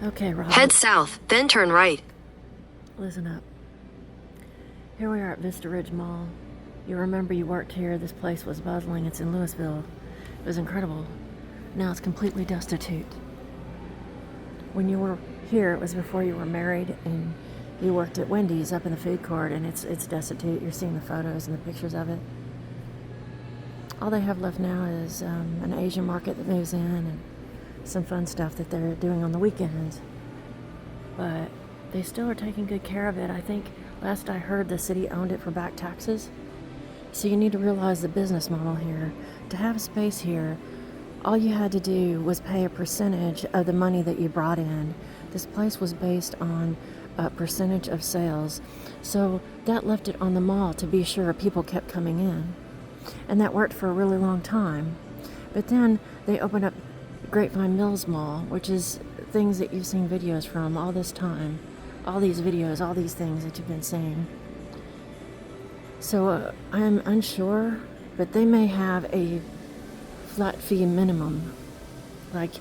Okay, Robin. Head south, then turn right. Listen up. Here we are at Vista Ridge Mall. You remember you worked here. This place was bustling. It's in Louisville. It was incredible. Now it's completely destitute. When you were here, it was before you were married, and you worked at Wendy's up in the food court, and it's destitute. You're seeing the photos and the pictures of it. All they have left now is an Asian market that moves in and some fun stuff that they're doing on the weekends. But they still are taking good care of it. I think last I heard, the city owned it for back taxes. So you need to realize the business model here. To have a space here, all you had to do was pay a percentage of the money that you brought in. This place was based on a percentage of sales. So that left it on the mall to be sure people kept coming in. And that worked for a really long time. But then they opened up Grapevine Mills Mall, which is things that you've seen videos from all this time. All these videos, all these things that you've been seeing. So I'm unsure, but they may have a flat fee minimum. Like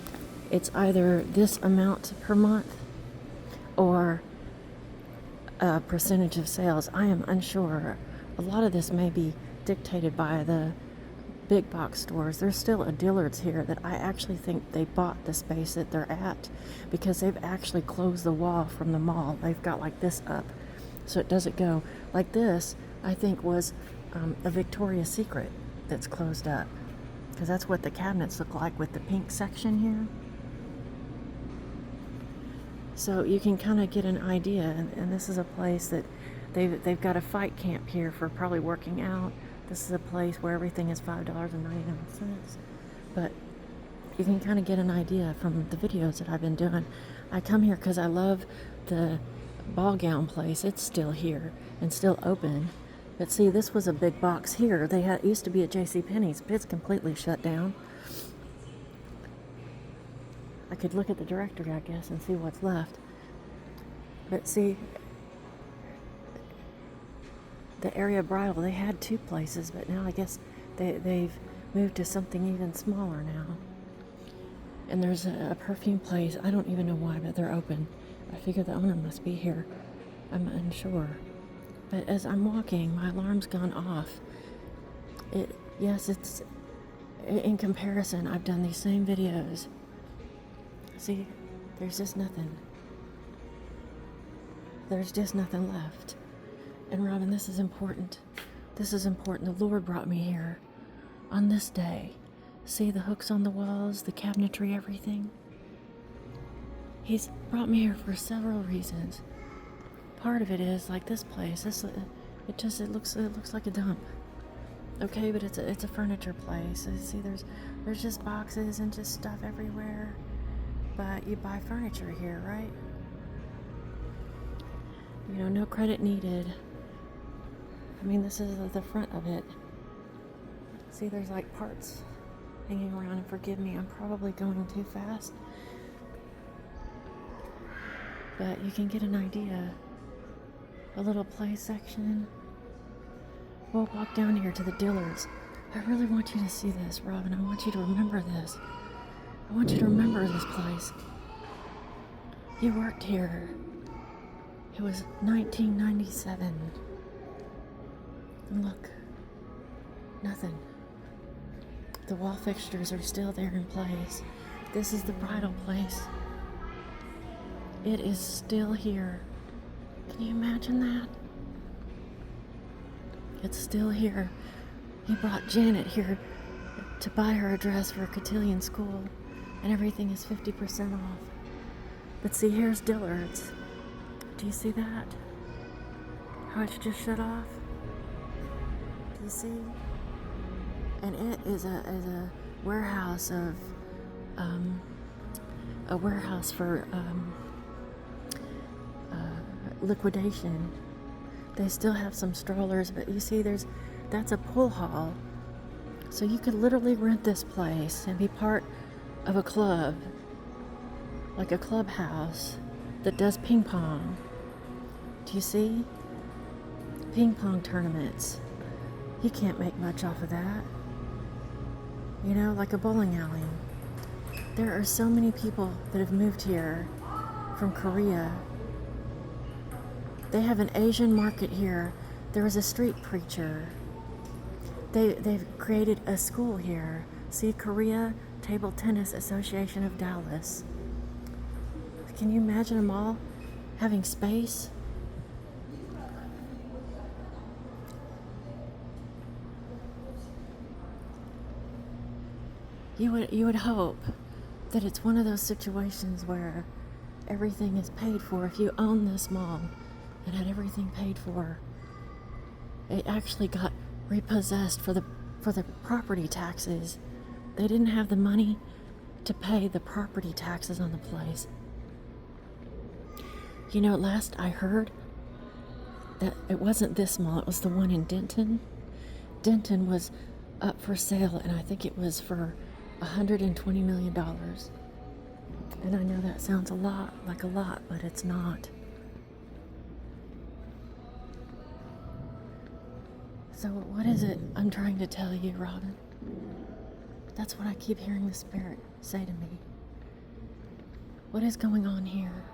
it's either this amount per month or a percentage of sales. I am unsure. A lot of this may be dictated by the big box stores. There's still a Dillard's here that I actually think they bought the space that they're at because they've actually closed the wall from the mall. They've got like this up so it doesn't go like this. I think was a Victoria's Secret that's closed up because that's what the cabinets look like with the pink section here. So you can kind of get an idea, and this is a place that they've got a fight camp here for probably working out. This is a place where everything is $5.99. But you can kind of get an idea from the videos that I've been doing. I come here because I love the ball gown place. It's still here and still open. But see, this was a big box here. They used to be at JCPenney's, but it's completely shut down. I could look at the directory, I guess, and see what's left. But see, the area bridal, they had two places, but now I guess they've moved to something even smaller now. And there's a perfume place. I don't even know why, but they're open. I figure the owner must be here. I'm unsure. But as I'm walking, my alarm's gone off. Yes, it's in comparison. I've done these same videos. See, there's just nothing. There's just nothing left. And Robin, this is important. This is important. The Lord brought me here on this day. See the hooks on the walls, the cabinetry, everything. He's brought me here for several reasons. Part of it is like this place. It looks like a dump. Okay, but it's a furniture place. See, there's just boxes and just stuff everywhere. But you buy furniture here, right? You know, no credit needed. I mean, this is the front of it. See, there's like parts hanging around, and forgive me, I'm probably going too fast. But you can get an idea. A little play section. We'll walk down here to the Dillard's. I really want you to see this, Robin. I want you to remember this. I want you to remember this place. You worked here. It was 1997. And look, nothing. The wall fixtures are still there in place. This is the bridal place. It is still here. Can you imagine that? It's still here. He brought Janet here to buy her a dress for a cotillion school, and everything is 50% off. But see, here's Dillard's. Do you see that? How it's just shut off? Do you see? And it is a warehouse of for liquidation. They still have some strollers, but you see, that's a pool hall. So you could literally rent this place and be part of a club, like a clubhouse that does ping pong. Do you see? Ping pong tournaments. You can't make much off of that. You know, like a bowling alley. There are so many people that have moved here from Korea. They have an Asian market here. There is a street preacher. They've created a school here. See, Korea Table Tennis Association of Dallas. Can you imagine them all having space? You would hope that it's one of those situations where everything is paid for. If you own this mall and had everything paid for, it actually got repossessed for the property taxes. They didn't have the money to pay the property taxes on the place. You know, last I heard that it wasn't this mall, it was the one in Denton. Denton was up for sale, and I think it was for $120 million. And I know that sounds like a lot, but it's not. So what is it I'm trying to tell you, Robin? That's what I keep hearing the Spirit say to me. What is going on here?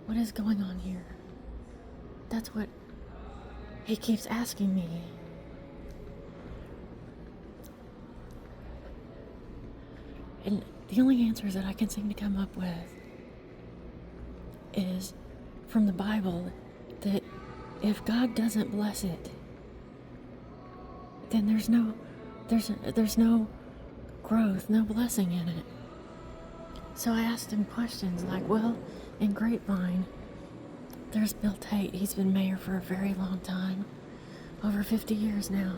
What is going on here? That's what He keeps asking me. And the only answers that I can seem to come up with is from the Bible that if God doesn't bless it, then there's no growth, no blessing in it. So I asked him questions like, well, in Grapevine, there's Bill Tate. He's been mayor for a very long time, over 50 years now.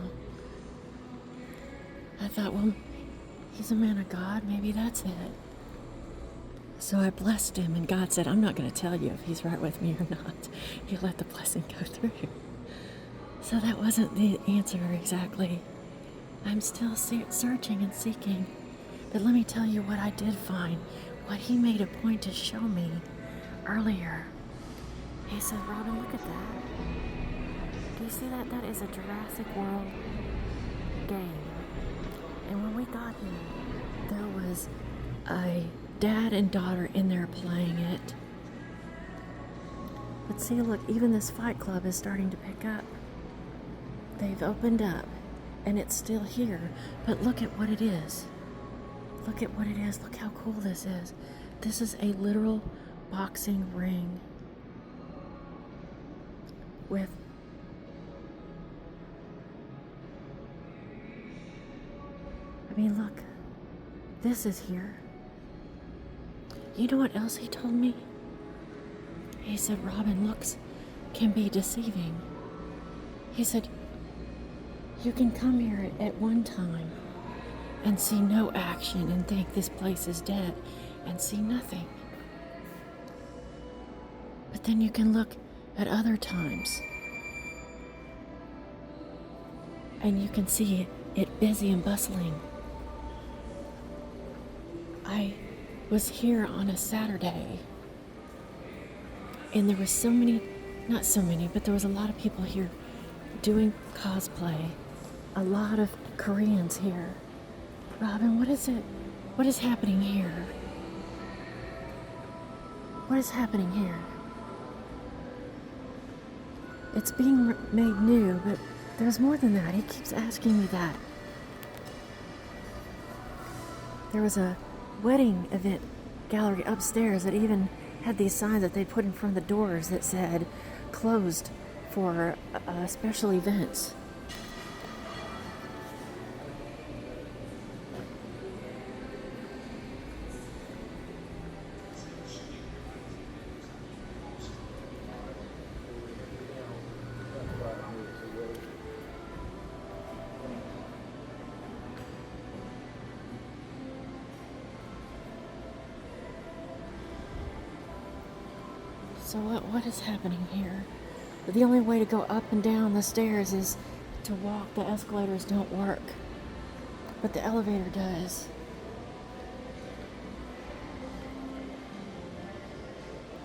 I thought, well, he's a man of God. Maybe that's it. So I blessed him, and God said, I'm not going to tell you if he's right with me or not. You let the blessing go through. So that wasn't the answer exactly. I'm still searching and seeking. But let me tell you what I did find, what he made a point to show me earlier. He said, Robin, look at that. Do you see that? That is a Jurassic World game. And when we got here, there was a dad and daughter in there playing it. But see, look, even this Fight Club is starting to pick up. They've opened up, and it's still here. But look at what it is. Look at what it is. Look how cool this is. This is a literal boxing ring with look, this is here. You know what else he told me? He said, Robin, looks can be deceiving. He said, you can come here at one time and see no action and think this place is dead and see nothing. But then you can look at other times and you can see it busy and bustling. I was here on a Saturday, and there was not so many, but there was a lot of people here doing cosplay. A lot of Koreans here. Robin, what is it? What is happening here? What is happening here? It's being made new, but there's more than that. He keeps asking me that. There was a wedding event gallery upstairs that even had these signs that they put in front of the doors that said closed for special events. So what is happening here? The only way to go up and down the stairs is to walk. The escalators don't work, but the elevator does.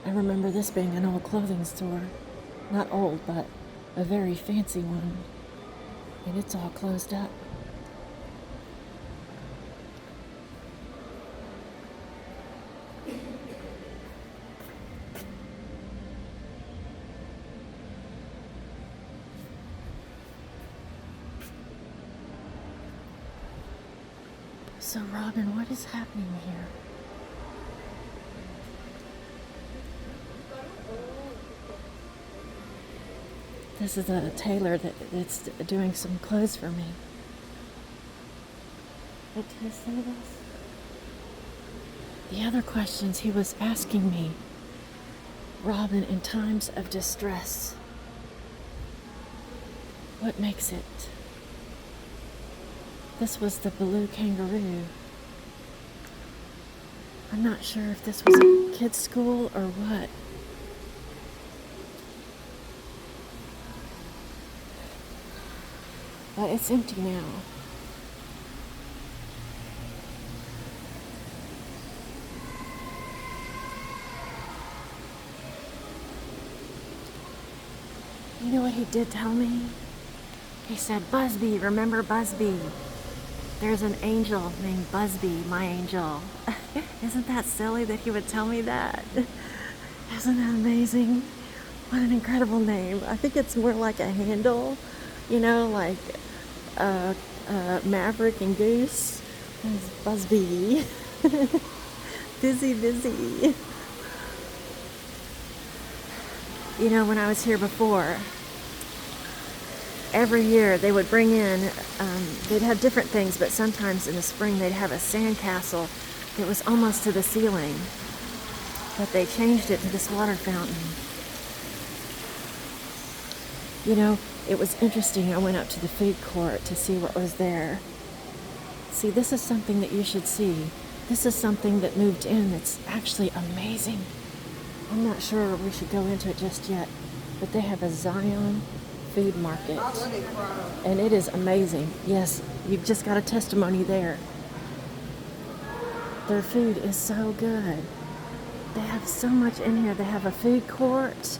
I remember this being an old clothing store. Not old, but a very fancy one. And it's all closed up. So, Robin, what is happening here? This is a tailor that's doing some clothes for me. What did he say this? The other questions he was asking me, Robin, in times of distress, what makes it? This was the blue kangaroo. I'm not sure if this was a kid's school or what. But it's empty now. You know what he did tell me? He said, Busby, remember Busby? There's an angel named Busby, my angel. Isn't that silly that he would tell me that? Isn't that amazing? What an incredible name. I think it's more like a handle, you know, like Maverick and Goose. It's Busby. Busy. You know, when I was here before, every year they would bring in, they'd have different things, but sometimes in the spring they'd have a sandcastle that was almost to the ceiling. But they changed it to this water fountain. You know, it was interesting. I went up to the food court to see what was there. See, this is something that you should see. This is something that moved in that's actually amazing. I'm not sure we should go into it just yet, but they have a Zion food market, and it is amazing. Yes, you've just got a testimony there. Their food is so good. They have so much in here. They have a food court.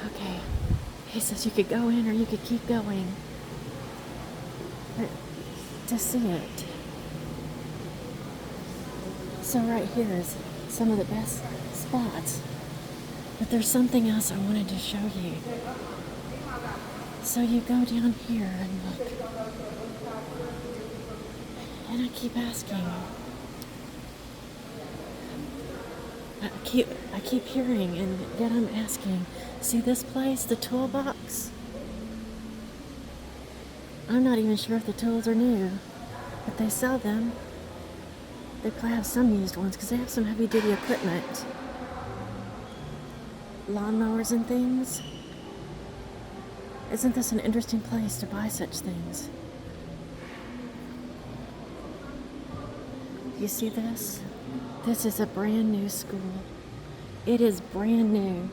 Okay, he says you could go in or you could keep going, but to see it. So right here is some of the best spots. But there's something else I wanted to show you. So you go down here and look. And I keep asking. I keep hearing, and then I'm asking, see this place, the toolbox? I'm not even sure if the tools are new, but they sell them. They probably have some used ones because they have some heavy-duty equipment. Lawnmowers and things. Isn't this an interesting place to buy such things? You see this? This is a brand new school. It is brand new.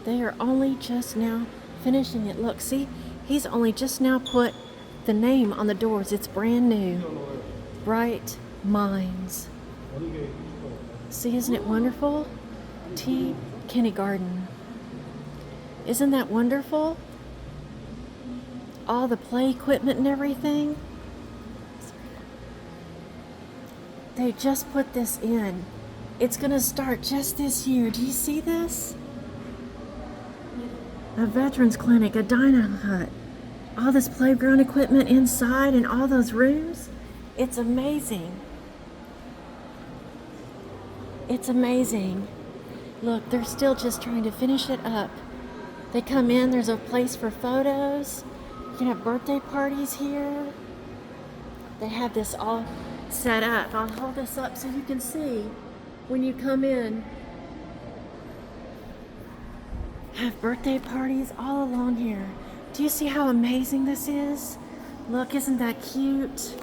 They are only just now finishing it. Look, see? He's only just now put the name on the doors. It's brand new. Bright Minds. See, isn't it wonderful? T. Kindergarten. Isn't that wonderful? All the play equipment and everything. They just put this in. It's going to start just this year. Do you see this? A veterans clinic, a dino hut. All this playground equipment inside and all those rooms. It's amazing. It's amazing. Look, they're still just trying to finish it up. They come in, there's a place for photos. You can have birthday parties here. They have this all set up. I'll hold this up so you can see when you come in. Have birthday parties all along here. Do you see how amazing this is? Look, isn't that cute?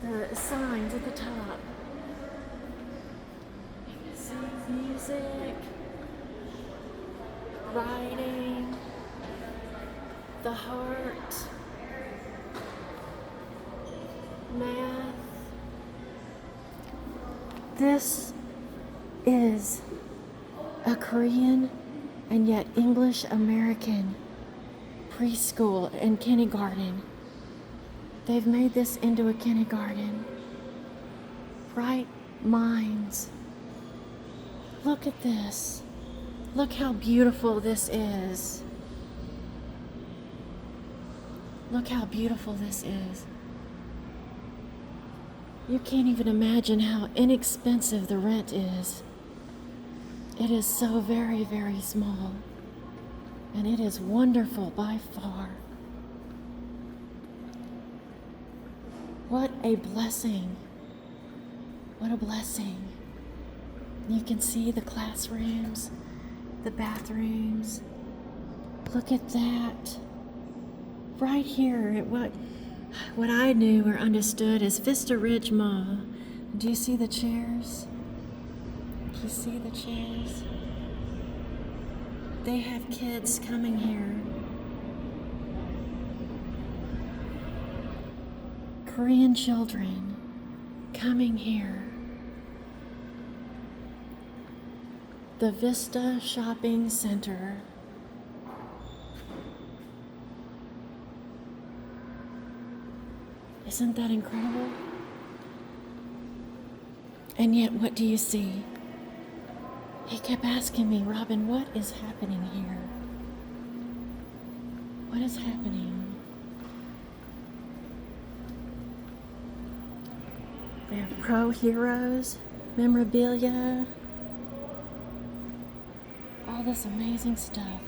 The signs at the top. Music, writing, the heart, math. This is a Korean and yet English American preschool and kindergarten. They've made this into a kindergarten. Bright Minds. Look at this. Look how beautiful this is. Look how beautiful this is. You can't even imagine how inexpensive the rent is. It is so very, very small. And it is wonderful by far. What a blessing. What a blessing. You can see the classrooms, the bathrooms. Look at that. Right here at what I knew or understood as Vista Ridge Mall. Do you see the chairs? Do you see the chairs? They have kids coming here. Korean children coming here. The Vista Shopping Center. Isn't that incredible? And yet, what do you see? He kept asking me, Robin, what is happening here? What is happening? They have pro heroes, memorabilia, all this amazing stuff.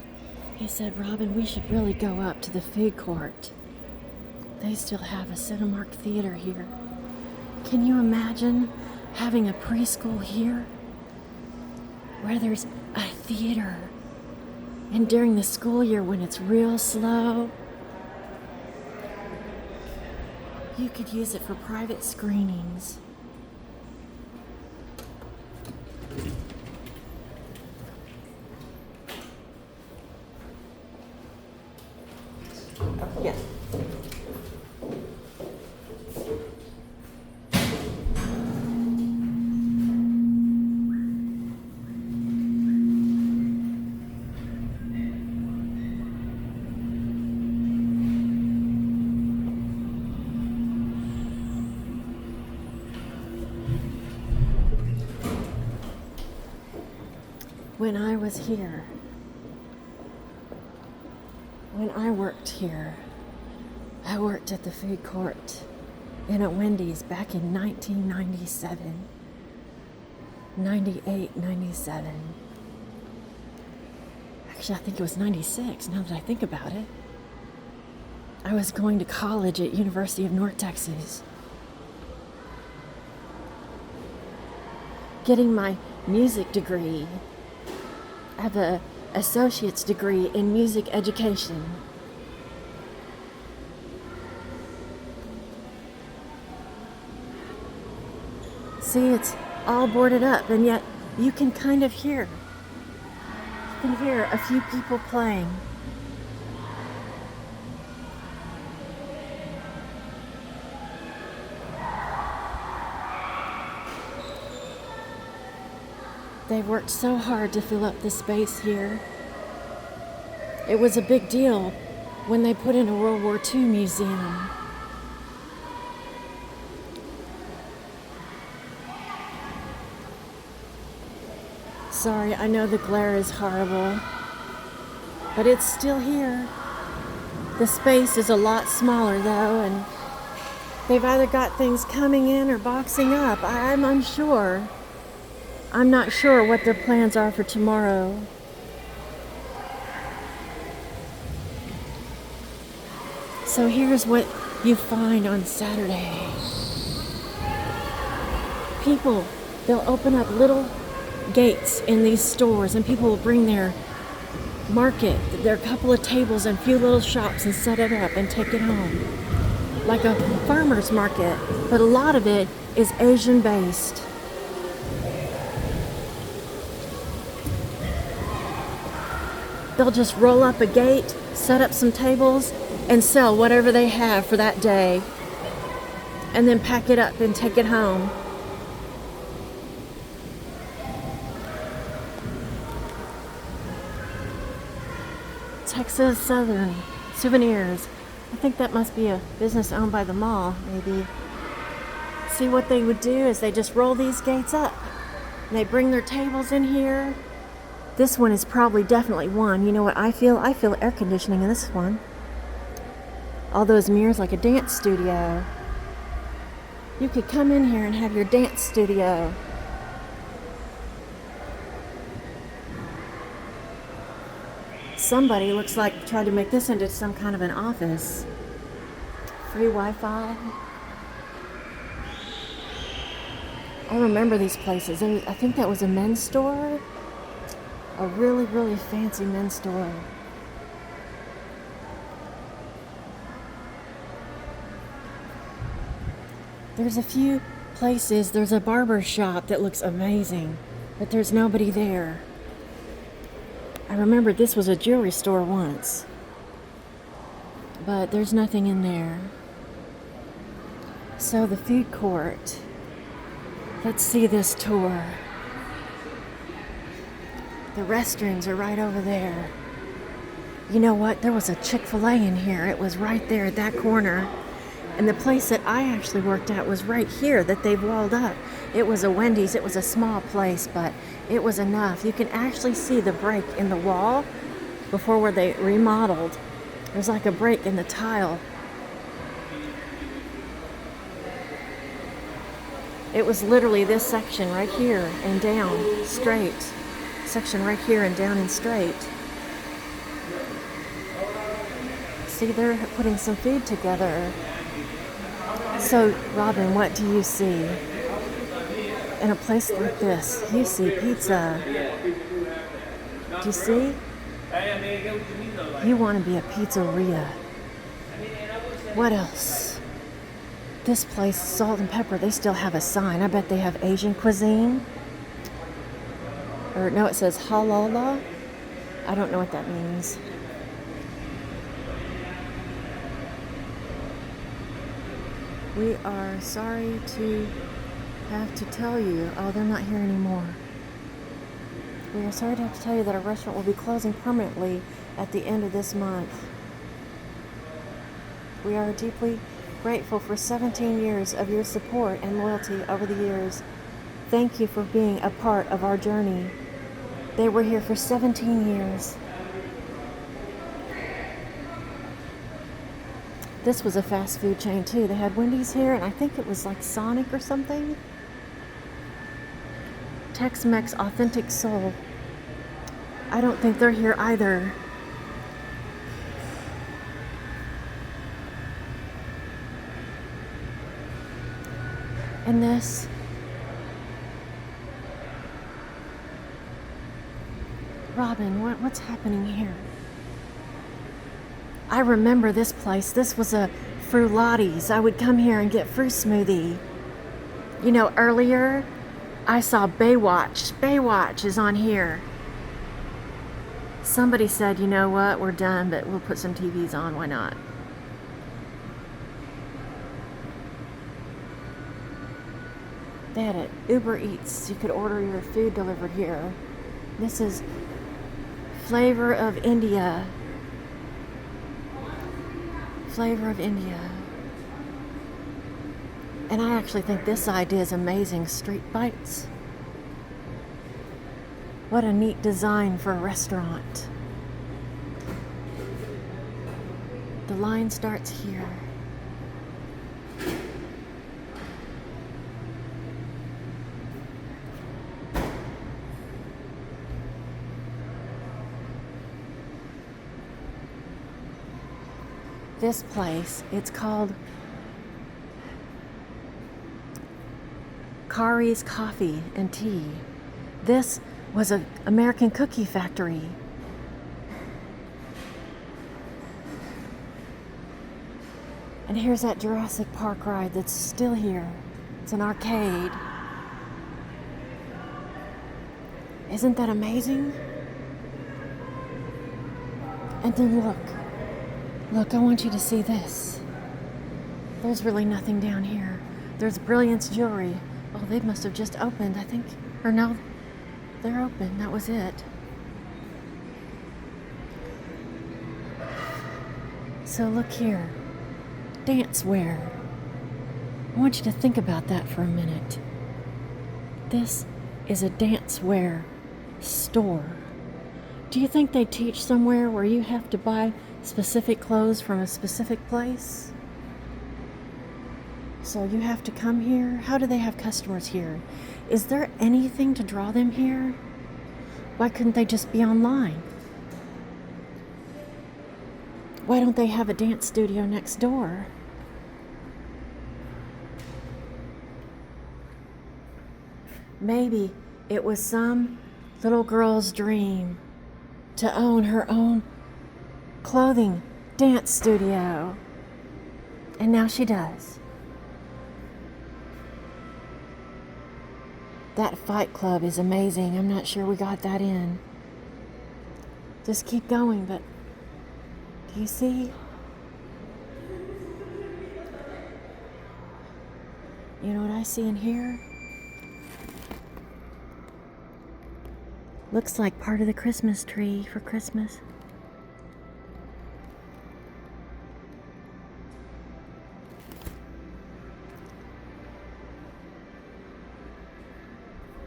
He said, Robin, we should really go up to the food court. They still have a Cinemark theater here. Can you imagine having a preschool here where there's a theater? And during the school year when it's real slow, you could use it for private screenings. Yeah. When I was here, when I worked here, I worked at the food court and at Wendy's back in 1997, 98, 97. Actually, I think it was 96 now that I think about it. I was going to college at University of North Texas, getting my music degree. I have an associate's degree in music education. See, it's all boarded up, and yet you can kind of hear. You can hear a few people playing. They worked so hard to fill up the space here. It was a big deal when they put in a World War II museum. Sorry, I know the glare is horrible, but it's still here. The space is a lot smaller though, and they've either got things coming in or boxing up. I'm unsure. I'm not sure what their plans are for tomorrow. So here's what you find on Saturday. People, they'll open up little gates in these stores and people will bring their market, their couple of tables and a few little shops and set it up and take it home. Like a farmer's market, but a lot of it is Asian based. They'll just roll up a gate, set up some tables, and sell whatever they have for that day. And then pack it up and take it home. Texas Southern Souvenirs. I think that must be a business owned by the mall, maybe. See, what they would do is they just roll these gates up. And they bring their tables in here. This one is probably definitely one. You know what I feel? I feel air conditioning in this one. All those mirrors like a dance studio. You could come in here and have your dance studio. Somebody looks like tried to make this into some kind of an office. Free Wi-Fi. I remember these places. I think that was a men's store. A really, really fancy men's store. There's a few places. There's a barber shop that looks amazing, but there's nobody there. I remember this was a jewelry store once, but there's nothing in there. So the food court. Let's see this tour. The restrooms are right over there. You know what? There was a Chick-fil-A in here. It was right there at that corner. And the place that I actually worked at was right here that they've walled up. It was a Wendy's. It was a small place, but it was enough. You can actually see the break in the wall before where they remodeled. There's like a break in the tile. It was literally this section right here and down straight. Section right here and down and straight. See, they're putting some food together. So, Robin, what do you see? In a place like this, you see pizza. Do you see? You want to be a pizzeria. What else? This place, Salt and Pepper, they still have a sign. I bet they have Asian cuisine. Or no, it says halala. I don't know what that means. We are sorry to have to tell you. Oh, they're not here anymore. We are sorry to have to tell you that our restaurant will be closing permanently at the end of this month. We are deeply grateful for 17 years of your support and loyalty over the years. Thank you for being a part of our journey. They were here for 17 years. This was a fast food chain too. They had Wendy's here, and I think it was like Sonic or something. Tex-Mex Authentic Soul. I don't think they're here either. And this. Robin, what's happening here? I remember this place. This was a Fruitati's. I would come here and get fruit smoothie. You know, earlier I saw Baywatch. Baywatch is on here. Somebody said, you know what, we're done, but we'll put some TVs on. Why not? They had it. Uber Eats. You could order your food delivered here. This is Flavor of India. Flavor of India. And I actually think this idea is amazing. Street bites. What a neat design for a restaurant. The line starts here. This place, it's called Kari's Coffee and Tea. This was an American cookie factory. And here's that Jurassic Park ride that's still here. It's an arcade. Isn't that amazing? And then look. Look, I want you to see this. There's really nothing down here. There's Brilliance Jewelry. Oh, they must have just opened, I think. Or no, they're open. That was it. So look here. Dancewear. I want you to think about that for a minute. This is a dancewear store. Do you think they teach somewhere where you have to buy specific clothes from a specific place. So you have to come here. How do they have customers here? Is there anything to draw them here? Why couldn't they just be online? Why don't they have a dance studio next door? Maybe it was some little girl's dream to own her own clothing dance studio. And now she does. That Fight Club is amazing. I'm not sure we got that in. Just keep going, but do you see? You know what I see in here? Looks like part of the Christmas tree for Christmas.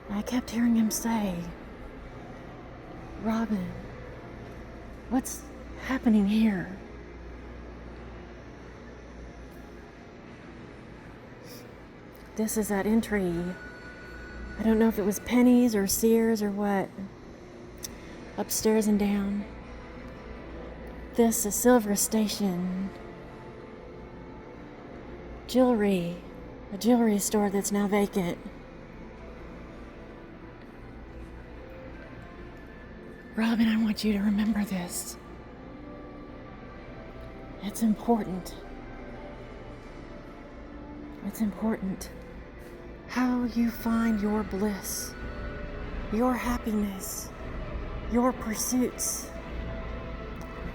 I kept hearing him say, "Robin, what's happening here?" This is that entry. I don't know if it was Penny's or Sears or what. Upstairs and down. This is Silver Station. Jewelry. A jewelry store that's now vacant. Robin, I want you to remember this. It's important. It's important how you find your bliss, your happiness, your pursuits.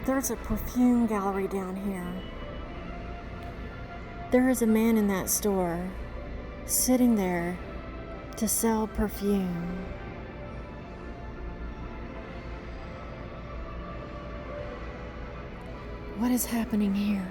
There's a perfume gallery down here. There is a man in that store sitting there to sell perfume. What is happening here?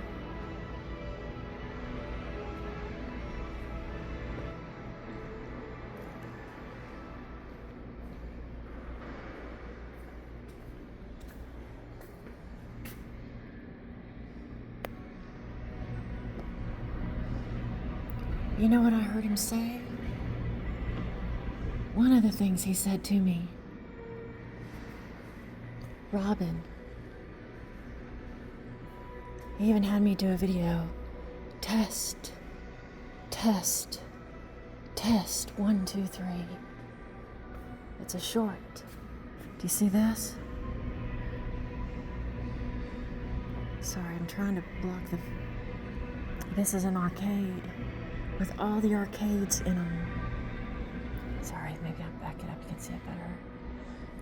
You know what I heard him say? One of the things he said to me, "Robin," he even had me do a video. Test, test, test, 1, 2, 3. It's a short. Do you see this? Sorry, I'm trying to block the... This is an arcade with all the arcades in them. Sorry, maybe I'll back it up. You can see it better.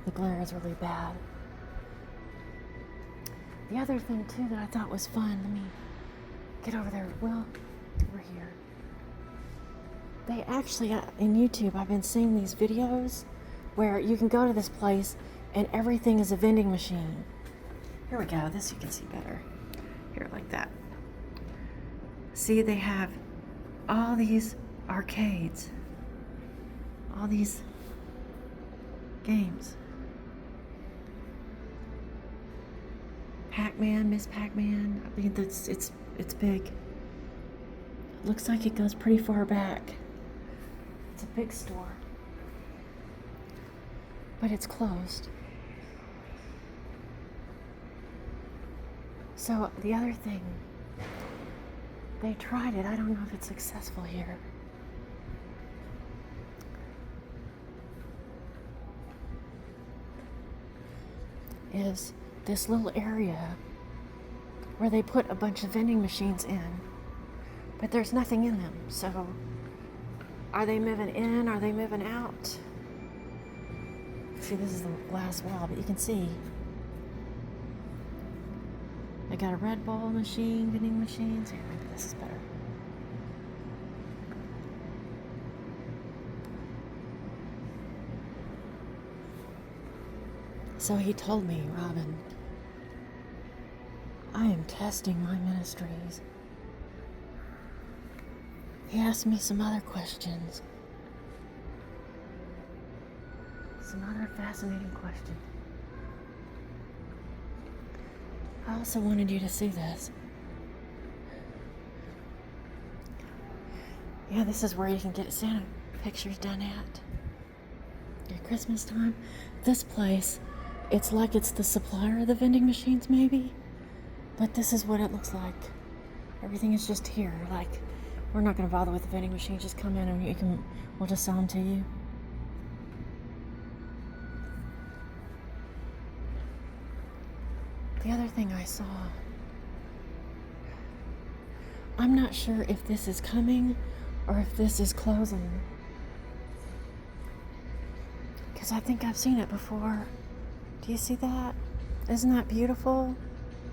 The glare is really bad. The other thing, too, that I thought was fun, let me get over there. Will, over here. They actually, in YouTube, I've been seeing these videos where you can go to this place and everything is a vending machine. Here we go. This you can see better. Here, like that. See, they have all these arcades, all these games. Pac-Man, Miss Pac-Man. I mean, it's big. Looks like it goes pretty far back. It's a big store, but it's closed. So the other thing, they tried it. I don't know if it's successful here. Is this little area where they put a bunch of vending machines in, but there's nothing in them. So are they moving in? Are they moving out? See, this is the glass wall, but you can see they got a Red Bull machine, vending machines. Here, maybe this is better. So he told me, "Robin, I am testing my ministries." He asked me some other questions. Some other fascinating questions. I also wanted you to see this. Yeah, this is where you can get Santa pictures done at Christmas time. This place, it's like it's the supplier of the vending machines, maybe. But this is what it looks like. Everything is just here. Like, we're not going to bother with the vending machines. Just come in and we'll just sell them to you. The other thing I saw, I'm not sure if this is coming or if this is closing. Because I think I've seen it before. Do you see that? Isn't that beautiful?